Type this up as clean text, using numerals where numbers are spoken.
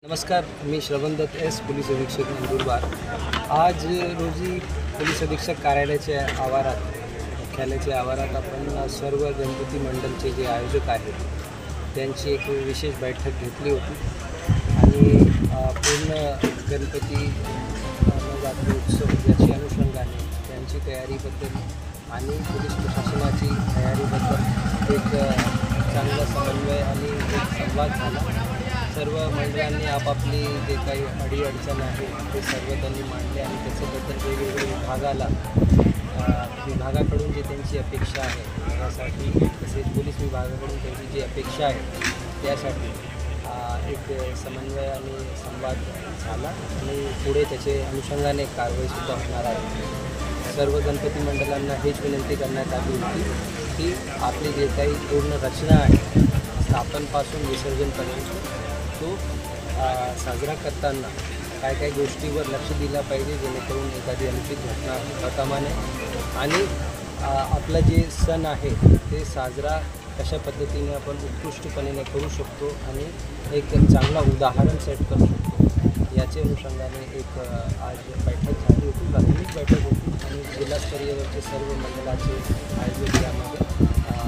नमस्कार, मी श्रवणदत्त S, police अधीक्षक नंदुरबार। आज रोजी पोलीस अधीक्षक कार्यालयाच्या आवारात मुख्यालयाच्या आवारात आपण सर्व गणपती मंडळचे जे आयोजक आहेत त्यांची एक विशेष बैठक घेतली होती आणि पूर्ण गणपती नवरात्री उत्सव याची अनुषंगाने त्यांची तयारीबद्दल आणि पोलीस प्रशासनाची तयारीबद्दल एक चांगला समन्वय आणि एक संवाद झाला। सर्व मंडळांनी आपापली जे काही अडीअडचण आहे ते सर्व त्यांनी मांडले आणि त्याच्याबद्दल वेगवेगळ्या विभागाकडून जे त्यांची अपेक्षा आहे त्यासाठी तसेच पोलीस विभागाकडून त्यांची जी अपेक्षा आहे त्यासाठी एक समन्वय आणि संवाद झाला आणि पुढे त्याचे अनुषंगाने कारवाईसुद्धा होणार आहे। सर्व गणपती मंडळांना हेच विनंती करण्यात आली होती की आपली जे काही पूर्ण रचना आहे स्थापनपासून विसर्जनपर्यंत तो साजरा करताना काय काय गोष्टीवर लक्ष दिलं पाहिजे जेणेकरून एखादी अनुचित घटना घडता कामा नये आणि आपला जे सण आहे ते साजरा कशा पद्धतीने आपण उत्कृष्टपणे करू शकतो आणि एक चांगला उदाहरण सेट करू शकतो याचे अनुषंगाने एक आज बैठक झाली होती, प्राथमिक बैठक होती आणि जिल्हास्तरीयवरचे सर्व मंडळाचे आयोजक यामध्ये